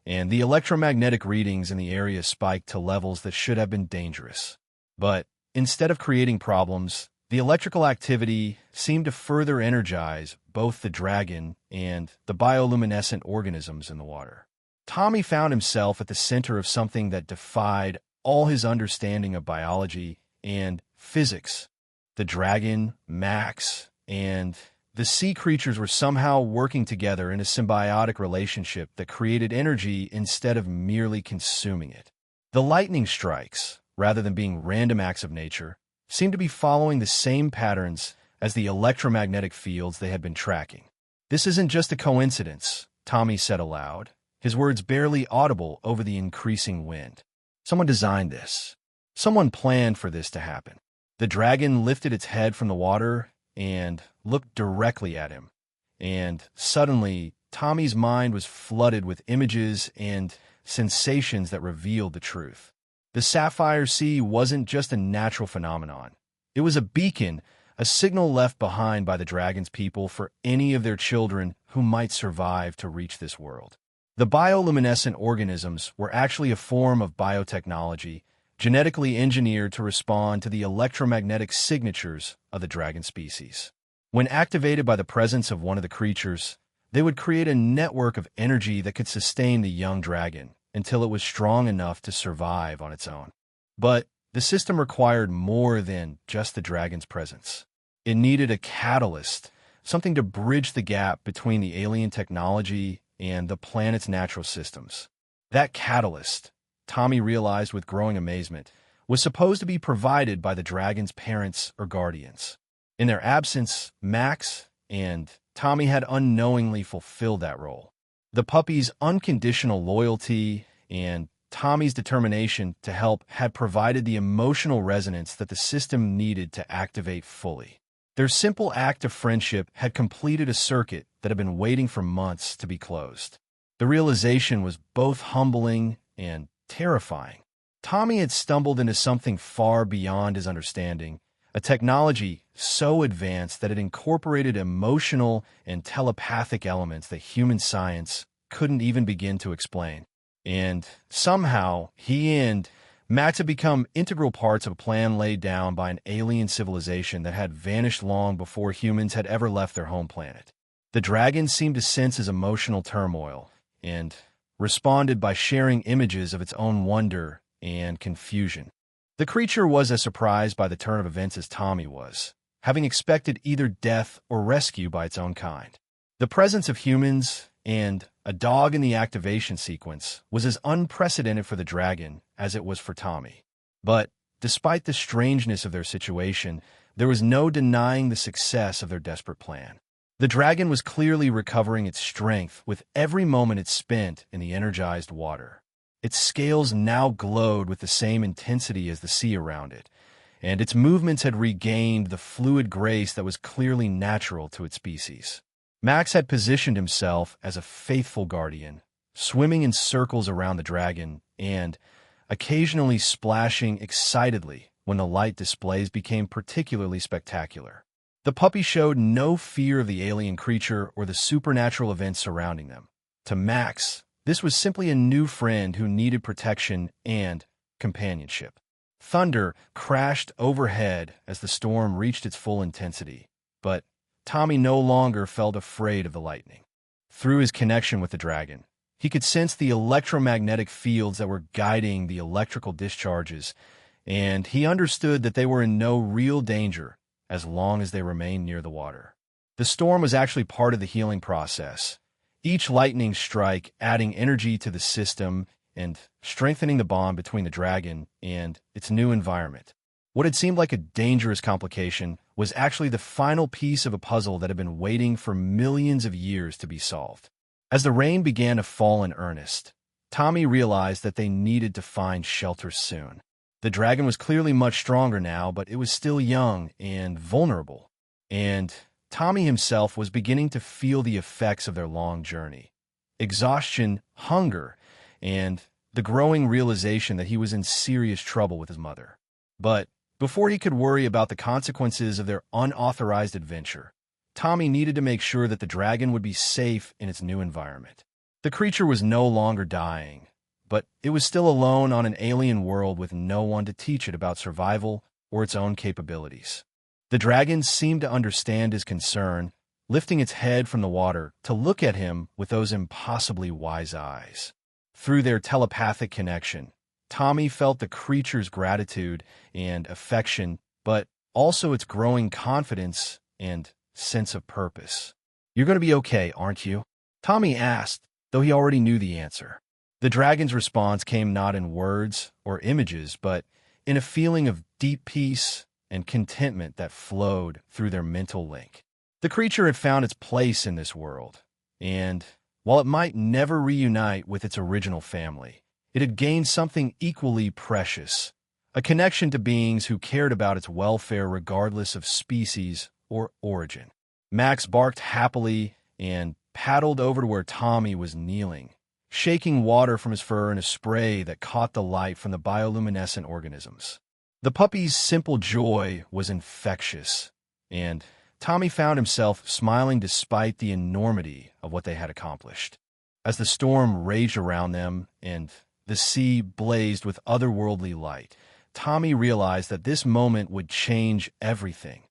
S1: and the electromagnetic readings in the area spiked to levels that should have been dangerous. But instead of creating problems, the electrical activity seemed to further energize both the dragon and the bioluminescent organisms in the water. Tommy found himself at the center of something that defied all his understanding of biology and physics. The dragon, Max, and the sea creatures were somehow working together in a symbiotic relationship that created energy instead of merely consuming it. The lightning strikes, rather than being random acts of nature, seemed to be following the same patterns as the electromagnetic fields they had been tracking. "This isn't just a coincidence," Tommy said aloud, his words barely audible over the increasing wind. "Someone designed this. Someone planned for this to happen." The dragon lifted its head from the water and looked directly at him. And suddenly, Tommy's mind was flooded with images and sensations that revealed the truth. The sapphire sea wasn't just a natural phenomenon. It was a beacon, a signal left behind by the dragon's people for any of their children who might survive to reach this world. The bioluminescent organisms were actually a form of biotechnology, genetically engineered to respond to the electromagnetic signatures of the dragon species. When activated by the presence of one of the creatures, they would create a network of energy that could sustain the young dragon until it was strong enough to survive on its own. But the system required more than just the dragon's presence. It needed a catalyst, something to bridge the gap between the alien technology and the planet's natural systems. That catalyst, Tommy realized with growing amazement, was supposed to be provided by the dragon's parents or guardians. In their absence, Max and Tommy had unknowingly fulfilled that role. The puppy's unconditional loyalty and Tommy's determination to help had provided the emotional resonance that the system needed to activate fully. Their simple act of friendship had completed a circuit that had been waiting for months to be closed. The realization was both humbling and terrifying. Tommy had stumbled into something far beyond his understanding, a technology so advanced that it incorporated emotional and telepathic elements that human science couldn't even begin to explain. And somehow, he and Max had become integral parts of a plan laid down by an alien civilization that had vanished long before humans had ever left their home planet. The dragon seemed to sense his emotional turmoil and responded by sharing images of its own wonder and confusion. The creature was as surprised by the turn of events as Tommy was, having expected either death or rescue by its own kind. The presence of humans and a dog in the activation sequence was as unprecedented for the dragon as it was for Tommy. But despite the strangeness of their situation, there was no denying the success of their desperate plan. The dragon was clearly recovering its strength with every moment it spent in the energized water. Its scales now glowed with the same intensity as the sea around it, and its movements had regained the fluid grace that was clearly natural to its species. Max had positioned himself as a faithful guardian, swimming in circles around the dragon and occasionally splashing excitedly when the light displays became particularly spectacular. The puppy showed no fear of the alien creature or the supernatural events surrounding them. To Max, this was simply a new friend who needed protection and companionship. Thunder crashed overhead as the storm reached its full intensity, but Tommy no longer felt afraid of the lightning. Through his connection with the dragon, he could sense the electromagnetic fields that were guiding the electrical discharges, and he understood that they were in no real danger as long as they remained near the water. The storm was actually part of the healing process, each lightning strike adding energy to the system and strengthening the bond between the dragon and its new environment. What had seemed like a dangerous complication was actually the final piece of a puzzle that had been waiting for millions of years to be solved. As the rain began to fall in earnest, Tommy realized that they needed to find shelter soon. The dragon was clearly much stronger now, but it was still young and vulnerable, and Tommy himself was beginning to feel the effects of their long journey. Exhaustion, hunger, and the growing realization that he was in serious trouble with his mother. But before he could worry about the consequences of their unauthorized adventure, Tommy needed to make sure that the dragon would be safe in its new environment. The creature was no longer dying, but it was still alone on an alien world with no one to teach it about survival or its own capabilities. The dragon seemed to understand his concern, lifting its head from the water to look at him with those impossibly wise eyes. Through their telepathic connection, Tommy felt the creature's gratitude and affection, but also its growing confidence and sense of purpose. "You're going to be okay, aren't you?" Tommy asked, though he already knew the answer. The dragon's response came not in words or images, but in a feeling of deep peace and contentment that flowed through their mental link. The creature had found its place in this world, and while it might never reunite with its original family, it had gained something equally precious, a connection to beings who cared about its welfare regardless of species or origin. Max barked happily and paddled over to where Tommy was kneeling, shaking water from his fur in a spray that caught the light from the bioluminescent organisms. The puppy's simple joy was infectious, and Tommy found himself smiling despite the enormity of what they had accomplished. As the storm raged around them and the sea blazed with otherworldly light, Tommy realized that this moment would change everything,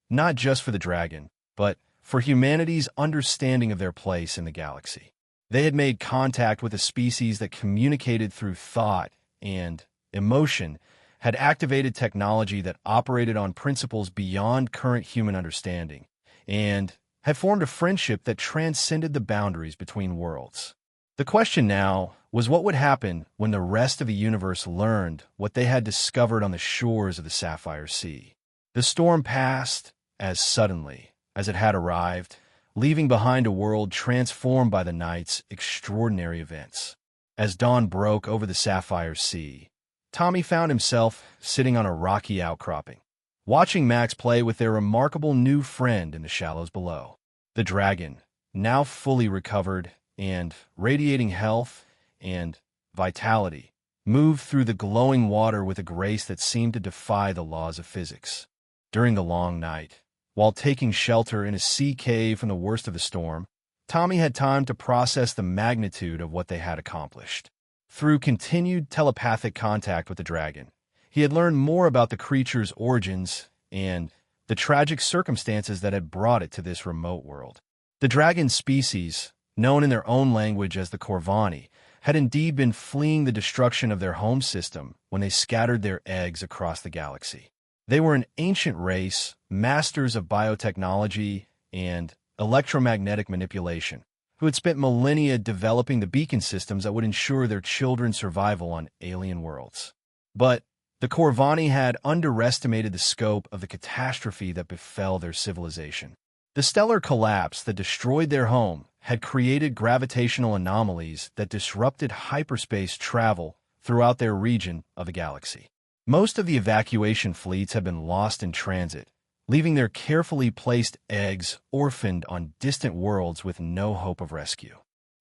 S1: not just for the dragon, but for humanity's understanding of their place in the galaxy. They had made contact with a species that communicated through thought and emotion, had activated technology that operated on principles beyond current human understanding, and had formed a friendship that transcended the boundaries between worlds. The question now was what would happen when the rest of the universe learned what they had discovered on the shores of the Sapphire Sea. The storm passed as suddenly as it had arrived, leaving behind a world transformed by the night's extraordinary events. As dawn broke over the Sapphire Sea, Tommy found himself sitting on a rocky outcropping, watching Max play with their remarkable new friend in the shallows below. The dragon, now fully recovered and radiating health and vitality, moved through the glowing water with a grace that seemed to defy the laws of physics. During the long night, while taking shelter in a sea cave from the worst of the storm, Tommy had time to process the magnitude of what they had accomplished. Through continued telepathic contact with the dragon, he had learned more about the creature's origins and the tragic circumstances that had brought it to this remote world. The dragon species, known in their own language as the Corvani, had indeed been fleeing the destruction of their home system when they scattered their eggs across the galaxy. They were an ancient race, masters of biotechnology and electromagnetic manipulation, who had spent millennia developing the beacon systems that would ensure their children's survival on alien worlds. But the Corvani had underestimated the scope of the catastrophe that befell their civilization. The stellar collapse that destroyed their home had created gravitational anomalies that disrupted hyperspace travel throughout their region of the galaxy. Most of the evacuation fleets had been lost in transit, leaving their carefully placed eggs orphaned on distant worlds with no hope of rescue.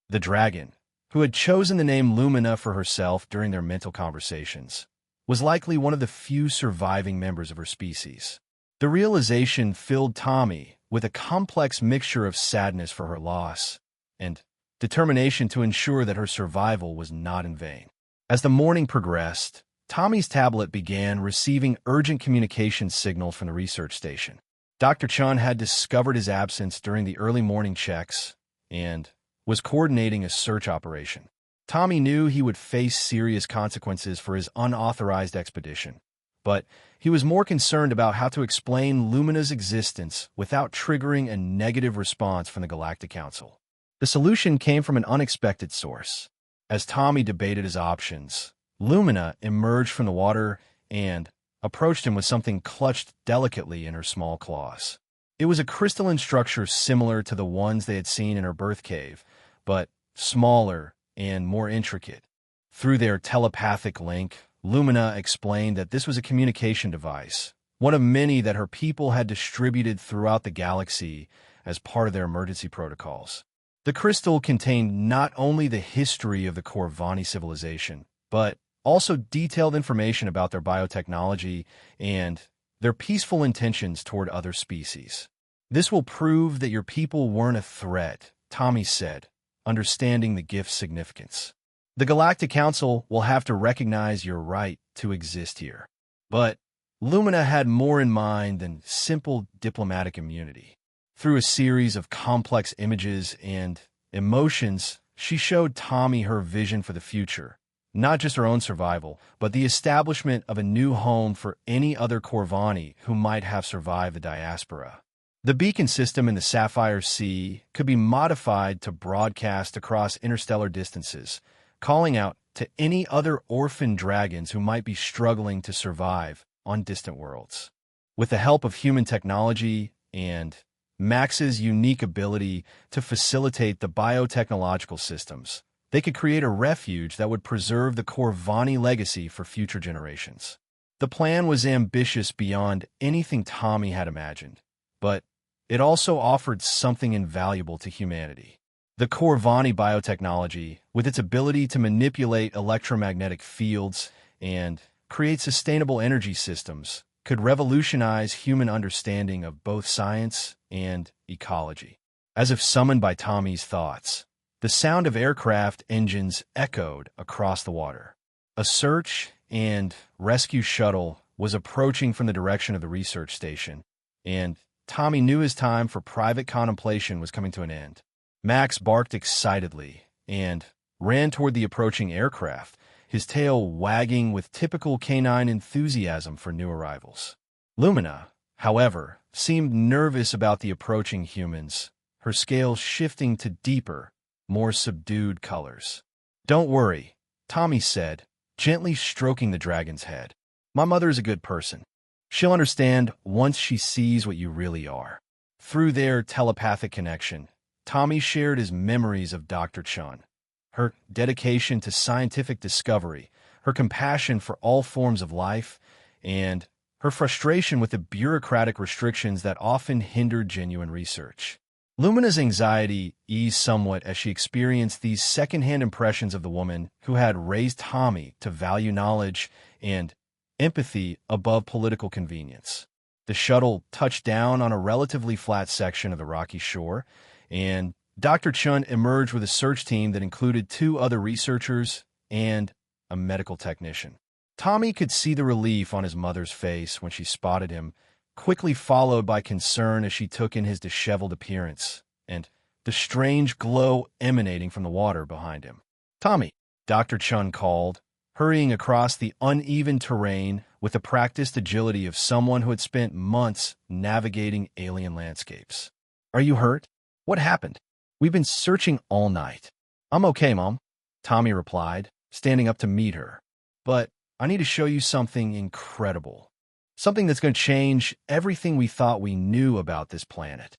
S1: The dragon, who had chosen the name Lumina for herself during their mental conversations, was likely one of the few surviving members of her species. The realization filled Tommy with a complex mixture of sadness for her loss and determination to ensure that her survival was not in vain. As the morning progressed, Tommy's tablet began receiving urgent communication signals from the research station. Dr. Chun had discovered his absence during the early morning checks and was coordinating a search operation. Tommy knew he would face serious consequences for his unauthorized expedition, but he was more concerned about how to explain Lumina's existence without triggering a negative response from the Galactic Council. The solution came from an unexpected source. As Tommy debated his options, Lumina emerged from the water and approached him with something clutched delicately in her small claws. It was a crystalline structure similar to the ones they had seen in her birth cave, but smaller and more intricate. Through their telepathic link, Lumina explained that this was a communication device, one of many that her people had distributed throughout the galaxy as part of their emergency protocols. The crystal contained not only the history of the Corvani civilization, but also detailed information about their biotechnology and their peaceful intentions toward other species. "This will prove that your people weren't a threat," Tommy said, understanding the gift's significance. "The Galactic Council will have to recognize your right to exist here." But Lumina had more in mind than simple diplomatic immunity. Through a series of complex images and emotions, she showed Tommy her vision for the future, not just her own survival, but the establishment of a new home for any other Corvani who might have survived the diaspora. The beacon system in the Sapphire Sea could be modified to broadcast across interstellar distances, calling out to any other orphan dragons who might be struggling to survive on distant worlds. With the help of human technology and Max's unique ability to facilitate the biotechnological systems, they could create a refuge that would preserve the Corvani legacy for future generations. The plan was ambitious beyond anything Tommy had imagined, but it also offered something invaluable to humanity. The Corvani biotechnology, with its ability to manipulate electromagnetic fields and create sustainable energy systems, could revolutionize human understanding of both science and ecology. As if summoned by Tommy's thoughts, the sound of aircraft engines echoed across the water. A search and rescue shuttle was approaching from the direction of the research station, and Tommy knew his time for private contemplation was coming to an end. Max barked excitedly and ran toward the approaching aircraft, his tail wagging with typical canine enthusiasm for new arrivals. Lumina, however, seemed nervous about the approaching humans, her scales shifting to deeper, more subdued colors. "Don't worry," Tommy said, gently stroking the dragon's head. "My mother is a good person. She'll understand once she sees what you really are." Through their telepathic connection, Tommy shared his memories of Dr. Chun, her dedication to scientific discovery, her compassion for all forms of life, and her frustration with the bureaucratic restrictions that often hindered genuine research. Lumina's anxiety eased somewhat as she experienced these secondhand impressions of the woman who had raised Tommy to value knowledge and empathy above political convenience. The shuttle touched down on a relatively flat section of the rocky shore, and Dr. Chun emerged with a search team that included 2 other researchers and a medical technician. Tommy could see the relief on his mother's face when she spotted him, quickly followed by concern as she took in his disheveled appearance and the strange glow emanating from the water behind him. "Tommy," Dr. Chun called, hurrying across the uneven terrain with the practiced agility of someone who had spent months navigating alien landscapes. "Are you hurt? What happened? We've been searching all night." "I'm okay, Mom," Tommy replied, standing up to meet her. "But I need to show you something incredible. Something that's going to change everything we thought we knew about this planet."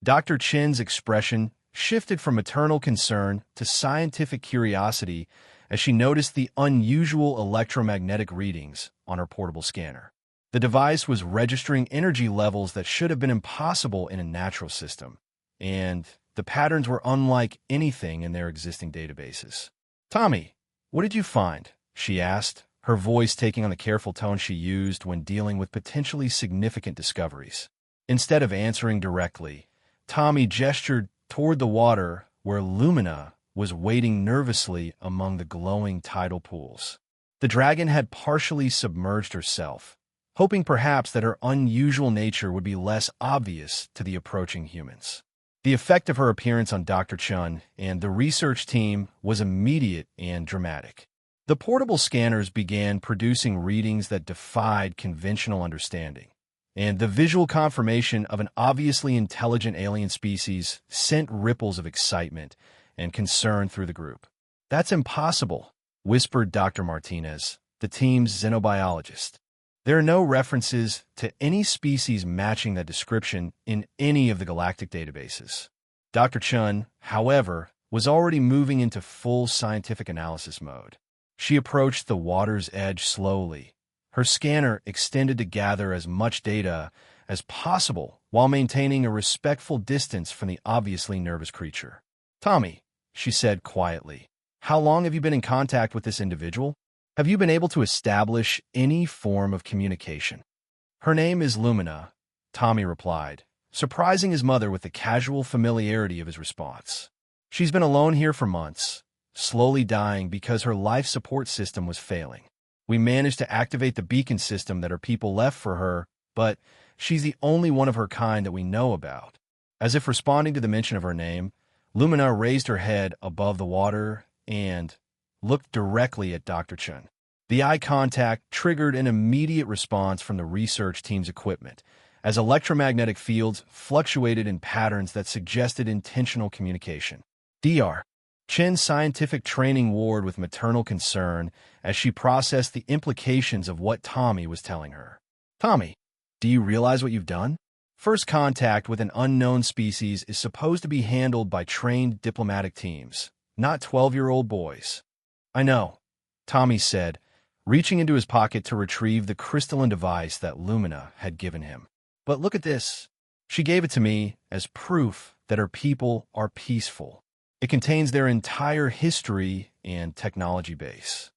S1: Dr. Chin's expression shifted from maternal concern to scientific curiosity as she noticed the unusual electromagnetic readings on her portable scanner. The device was registering energy levels that should have been impossible in a natural system, and the patterns were unlike anything in their existing databases. "Tommy, what did you find?" she asked, her voice taking on the careful tone she used when dealing with potentially significant discoveries. Instead of answering directly, Tommy gestured toward the water where Lumina was wading nervously among the glowing tidal pools. The dragon had partially submerged herself, hoping perhaps that her unusual nature would be less obvious to the approaching humans. The effect of her appearance on Dr. Chun and the research team was immediate and dramatic. The portable scanners began producing readings that defied conventional understanding, and the visual confirmation of an obviously intelligent alien species sent ripples of excitement and concern through the group. "That's impossible," whispered Dr. Martinez, the team's xenobiologist. "There are no references to any species matching that description in any of the galactic databases." Dr. Chun, however, was already moving into full scientific analysis mode. She approached the water's edge slowly, her scanner extended to gather as much data as possible while maintaining a respectful distance from the obviously nervous creature. "Tommy," she said quietly, "how long have you been in contact with this individual? Have you been able to establish any form of communication?" "Her name is Lumina," Tommy replied, surprising his mother with the casual familiarity of his response. "She's been alone here for months, slowly dying because her life support system was failing. We managed to activate the beacon system that her people left for her, but she's the only one of her kind that we know about." As if responding to the mention of her name, Lumina raised her head above the water and looked directly at Dr. Chun. The eye contact triggered an immediate response from the research team's equipment, as electromagnetic fields fluctuated in patterns that suggested intentional communication. Dr. Chen's scientific training warred with maternal concern as she processed the implications of what Tommy was telling her. "Tommy, do you realize what you've done? First contact with an unknown species is supposed to be handled by trained diplomatic teams, not 12-year-old boys." "I know," Tommy said, reaching into his pocket to retrieve the crystalline device that Lumina had given him. "But look at this." She gave it to me as proof that her people are peaceful. It contains their entire history and technology base.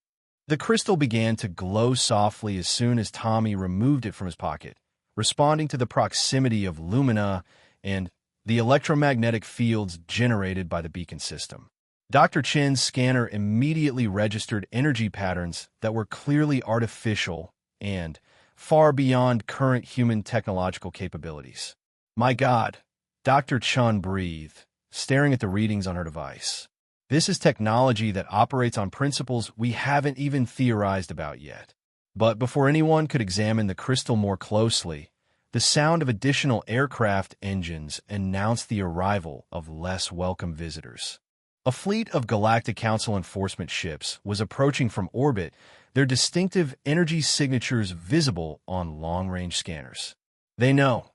S1: The crystal began to glow softly as soon as Tommy removed it from his pocket, responding to the proximity of Lumina and the electromagnetic fields generated by the beacon system. Dr. Chen's scanner immediately registered energy patterns that were clearly artificial and far beyond current human technological capabilities. "My God," Dr. Chun breathed, staring at the readings on her device. "This is technology that operates on principles we haven't even theorized about yet." But before anyone could examine the crystal more closely, the sound of additional aircraft engines announced the arrival of less welcome visitors. A fleet of Galactic Council enforcement ships was approaching from orbit, their distinctive energy signatures visible on long-range scanners. "They know,"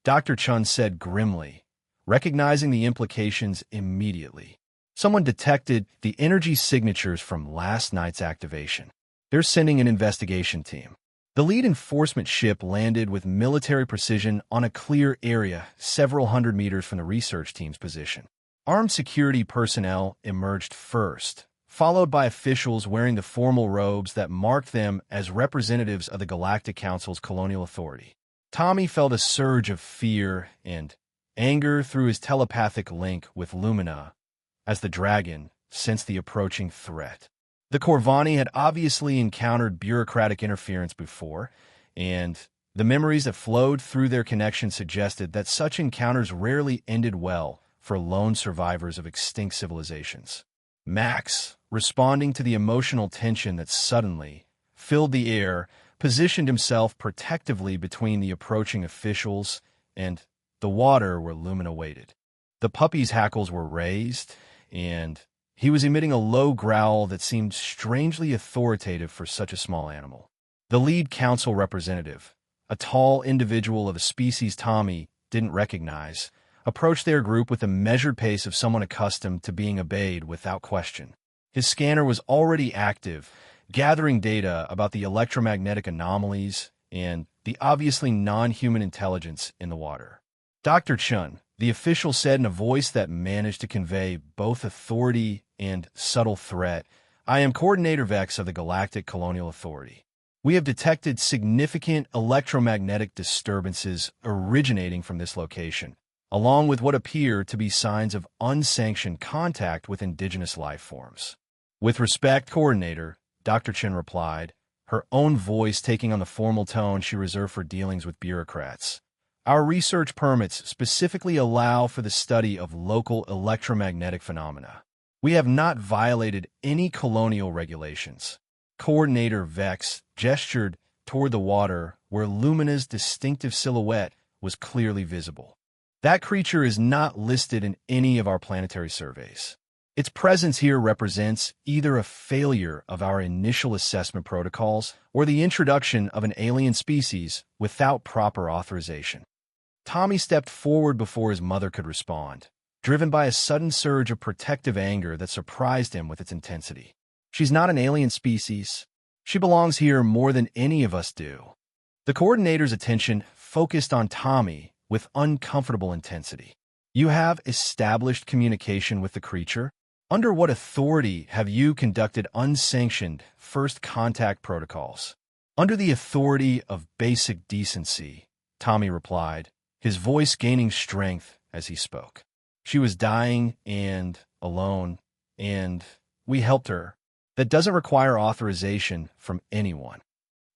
S1: Dr. Chun said grimly, recognizing the implications immediately. "Someone detected the energy signatures from last night's activation. They're sending an investigation team." The lead enforcement ship landed with military precision on a clear area several hundred meters from the research team's position. Armed security personnel emerged first, followed by officials wearing the formal robes that marked them as representatives of the Galactic Council's colonial authority. Tommy felt a surge of fear and anger through his telepathic link with Lumina as the dragon sensed the approaching threat. The Corvani had obviously encountered bureaucratic interference before, and the memories that flowed through their connection suggested that such encounters rarely ended well for lone survivors of extinct civilizations. Max, responding to the emotional tension that suddenly filled the air, positioned himself protectively between the approaching officials and the water where Lumina waited. The puppy's hackles were raised, and he was emitting a low growl that seemed strangely authoritative for such a small animal. The lead council representative, a tall individual of a species Tommy didn't recognize, approached their group with the measured pace of someone accustomed to being obeyed without question. His scanner was already active, gathering data about the electromagnetic anomalies and the obviously non-human intelligence in the water. "Dr. Chun," the official said in a voice that managed to convey both authority and subtle threat, "I am Coordinator Vex of the Galactic Colonial Authority. We have detected significant electromagnetic disturbances originating from this location, along with what appear to be signs of unsanctioned contact with indigenous life forms." "With respect, Coordinator," Dr. Chen replied, her own voice taking on the formal tone she reserved for dealings with bureaucrats. Our research permits specifically allow for the study of local electromagnetic phenomena. We have not violated any colonial regulations. Coordinator Vex gestured toward the water where Lumina's distinctive silhouette was clearly visible. That creature is not listed in any of our planetary surveys. Its presence here represents either a failure of our initial assessment protocols or the introduction of an alien species without proper authorization. Tommy stepped forward before his mother could respond, driven by a sudden surge of protective anger that surprised him with its intensity. She's not an alien species. She belongs here more than any of us do. The coordinator's attention focused on Tommy with uncomfortable intensity. You have established communication with the creature? Under what authority have you conducted unsanctioned first contact protocols? Under the authority of basic decency, Tommy replied, his voice gaining strength as he spoke. She was dying and alone, and we helped her. That doesn't require authorization from anyone.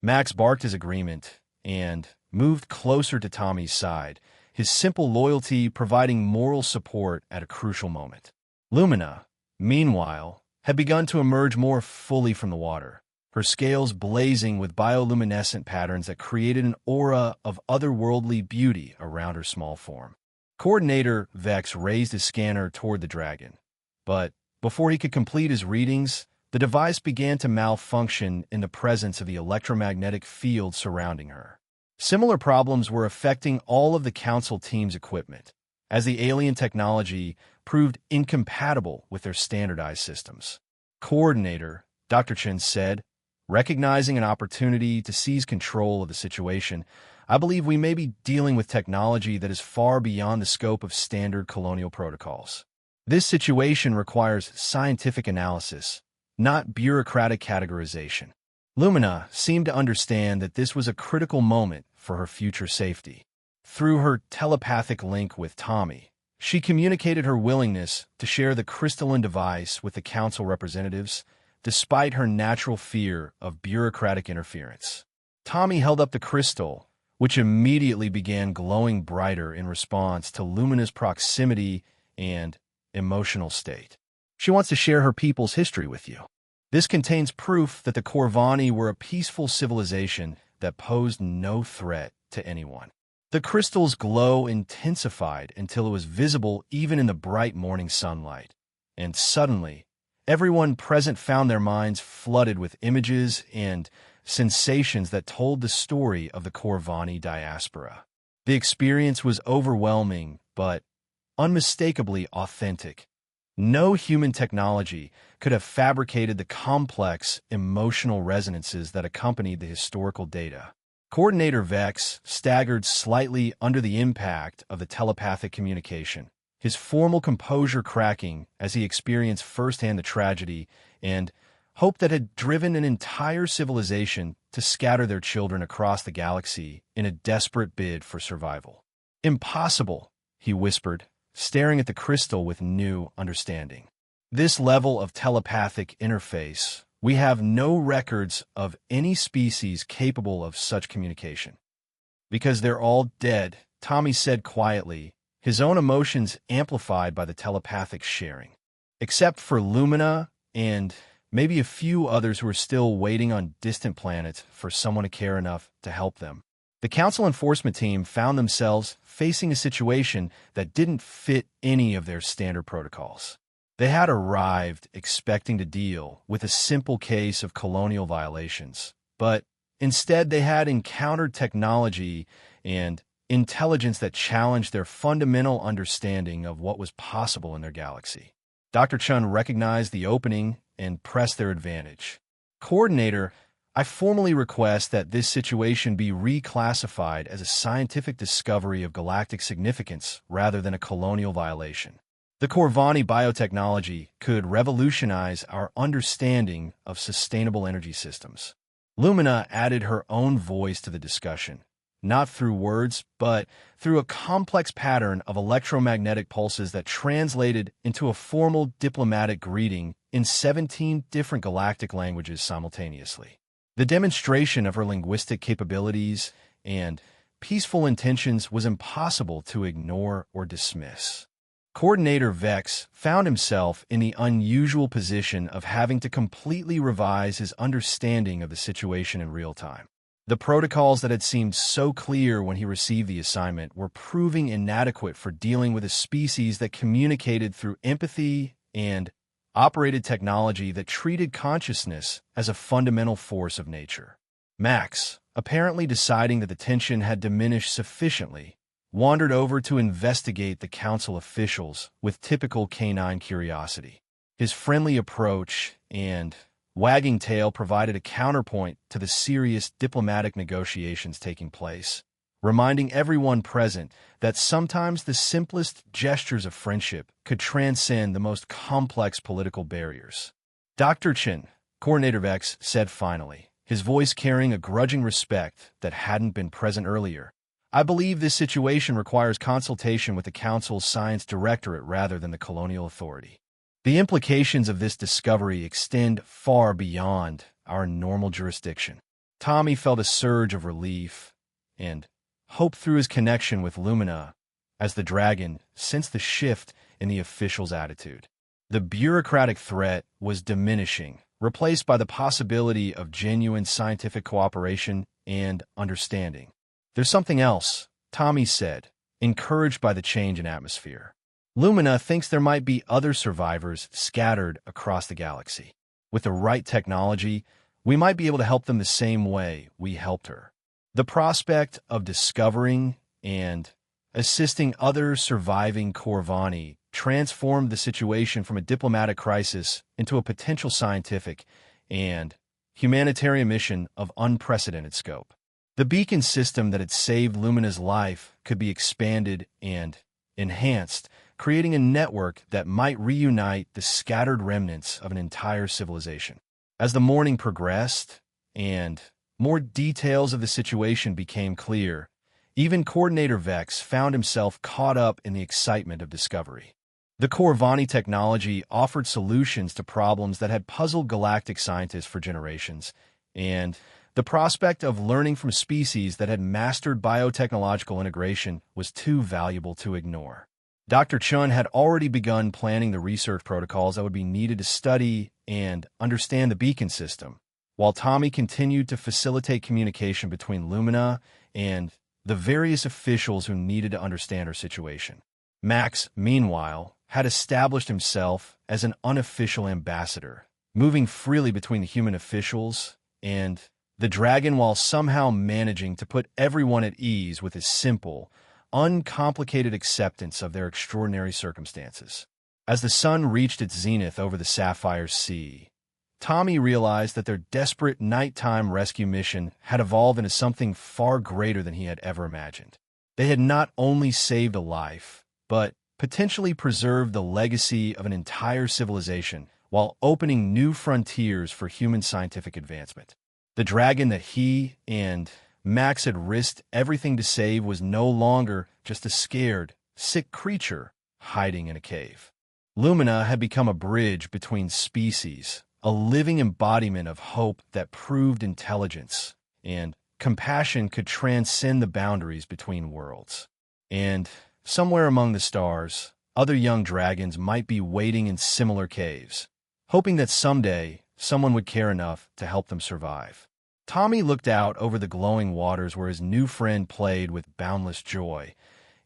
S1: Max barked his agreement and moved closer to Tommy's side, his simple loyalty providing moral support at a crucial moment. Lumina, meanwhile, had begun to emerge more fully from the water, her scales blazing with bioluminescent patterns that created an aura of otherworldly beauty around her small form. Coordinator Vex raised his scanner toward the dragon, but before he could complete his readings, the device began to malfunction in the presence of the electromagnetic field surrounding her. Similar problems were affecting all of the Council team's equipment, as the alien technology proved incompatible with their standardized systems. Coordinator, Dr. Chen said, recognizing an opportunity to seize control of the situation, I believe we may be dealing with technology that is far beyond the scope of standard colonial protocols. This situation requires scientific analysis, not bureaucratic categorization. Lumina seemed to understand that this was a critical moment for her future safety. Through her telepathic link with Tommy, she communicated her willingness to share the crystalline device with the Council representatives, despite her natural fear of bureaucratic interference. Tommy held up the crystal, which immediately began glowing brighter in response to Lumina's proximity and emotional state. She wants to share her people's history with you. This contains proof that the Corvani were a peaceful civilization that posed no threat to anyone. The crystal's glow intensified until it was visible even in the bright morning sunlight. And suddenly, everyone present found their minds flooded with images and sensations that told the story of the Corvani diaspora. The experience was overwhelming, but unmistakably authentic. No human technology could have fabricated the complex emotional resonances that accompanied the historical data. Coordinator Vex staggered slightly under the impact of the telepathic communication, his formal composure cracking as he experienced firsthand the tragedy and hope that had driven an entire civilization to scatter their children across the galaxy in a desperate bid for survival. Impossible, he whispered, staring at the crystal with new understanding. This level of telepathic interface, we have no records of any species capable of such communication. Because they're all dead, Tommy said quietly, his own emotions amplified by the telepathic sharing. Except for Lumina and maybe a few others who are still waiting on distant planets for someone to care enough to help them. The Council enforcement team found themselves facing a situation that didn't fit any of their standard protocols. They had arrived expecting to deal with a simple case of colonial violations, but instead they had encountered technology and intelligence that challenged their fundamental understanding of what was possible in their galaxy. Dr. Chun recognized the opening and pressed their advantage. Coordinator, I formally request that this situation be reclassified as a scientific discovery of galactic significance rather than a colonial violation. The Corvani biotechnology could revolutionize our understanding of sustainable energy systems. Lumina added her own voice to the discussion, not through words, but through a complex pattern of electromagnetic pulses that translated into a formal diplomatic greeting in 17 different galactic languages simultaneously. The demonstration of her linguistic capabilities and peaceful intentions was impossible to ignore or dismiss. Coordinator Vex found himself in the unusual position of having to completely revise his understanding of the situation in real time. The protocols that had seemed so clear when he received the assignment were proving inadequate for dealing with a species that communicated through empathy and operated technology that treated consciousness as a fundamental force of nature. Max, apparently deciding that the tension had diminished sufficiently, wandered over to investigate the council officials with typical canine curiosity. His friendly approach and wagging tail provided a counterpoint to the serious diplomatic negotiations taking place, reminding everyone present that sometimes the simplest gestures of friendship could transcend the most complex political barriers. Dr. Chen, Coordinator Vex said finally, his voice carrying a grudging respect that hadn't been present earlier. I believe this situation requires consultation with the Council's Science Directorate rather than the Colonial Authority. The implications of this discovery extend far beyond our normal jurisdiction. Tommy felt a surge of relief and hope through his connection with Lumina as the dragon sensed the shift in the official's attitude. The bureaucratic threat was diminishing, replaced by the possibility of genuine scientific cooperation and understanding. There's something else, Tommy said, encouraged by the change in atmosphere. Lumina thinks there might be other survivors scattered across the galaxy. With the right technology, we might be able to help them the same way we helped her. The prospect of discovering and assisting other surviving Corvani transformed the situation from a diplomatic crisis into a potential scientific and humanitarian mission of unprecedented scope. The beacon system that had saved Lumina's life could be expanded and enhanced, creating a network that might reunite the scattered remnants of an entire civilization. As the morning progressed and more details of the situation became clear, even Coordinator Vex found himself caught up in the excitement of discovery. The Corvani technology offered solutions to problems that had puzzled galactic scientists for generations, and the prospect of learning from species that had mastered biotechnological integration was too valuable to ignore. Dr. Chun had already begun planning the research protocols that would be needed to study and understand the beacon system, while Tommy continued to facilitate communication between Lumina and the various officials who needed to understand her situation. Max, meanwhile, had established himself as an unofficial ambassador, moving freely between the human officials and the dragon while somehow managing to put everyone at ease with his simple, uncomplicated acceptance of their extraordinary circumstances. As the sun reached its zenith over the Sapphire Sea, Tommy realized that their desperate nighttime rescue mission had evolved into something far greater than he had ever imagined. They had not only saved a life, but potentially preserved the legacy of an entire civilization while opening new frontiers for human scientific advancement. The dragon that he and Max had risked everything to save was no longer just a scared, sick creature hiding in a cave. Lumina had become a bridge between species, a living embodiment of hope that proved intelligence and compassion could transcend the boundaries between worlds. And somewhere among the stars, other young dragons might be waiting in similar caves, hoping that someday someone would care enough to help them survive. Tommy looked out over the glowing waters where his new friend played with boundless joy,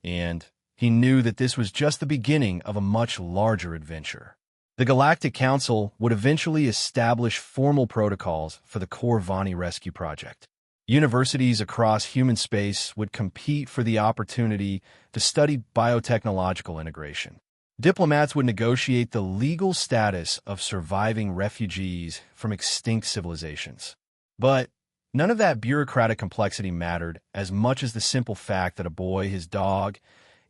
S1: and he knew that this was just the beginning of a much larger adventure. The Galactic Council would eventually establish formal protocols for the Corvani Rescue Project. Universities across human space would compete for the opportunity to study biotechnological integration. Diplomats would negotiate the legal status of surviving refugees from extinct civilizations. But none of that bureaucratic complexity mattered as much as the simple fact that a boy, his dog,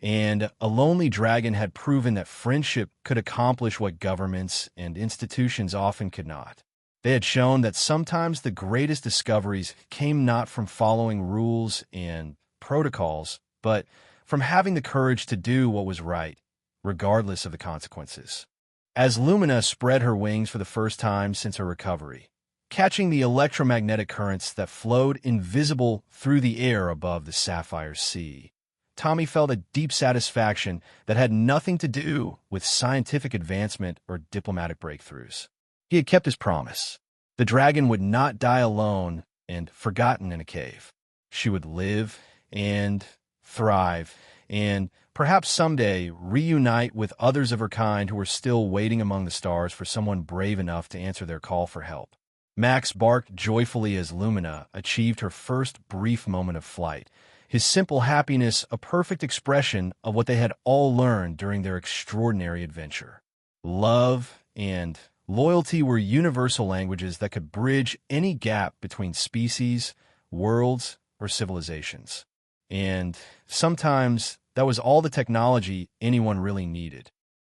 S1: and a lonely dragon had proven that friendship could accomplish what governments and institutions often could not. They had shown that sometimes the greatest discoveries came not from following rules and protocols, but from having the courage to do what was right, regardless of the consequences. As Lumina spread her wings for the first time since her recovery, catching the electromagnetic currents that flowed invisible through the air above the sapphire sea, Tommy felt a deep satisfaction that had nothing to do with scientific advancement or diplomatic breakthroughs. He had kept his promise. The dragon would not die alone and forgotten in a cave. She would live and thrive and perhaps someday reunite with others of her kind who were still waiting among the stars for someone brave enough to answer their call for help. Max barked joyfully as Lumina achieved her first brief moment of flight, his simple happiness a perfect expression of what they had all learned during their extraordinary adventure. Love and loyalty were universal languages that could bridge any gap between species, worlds, or civilizations. And sometimes that was all the technology anyone really needed.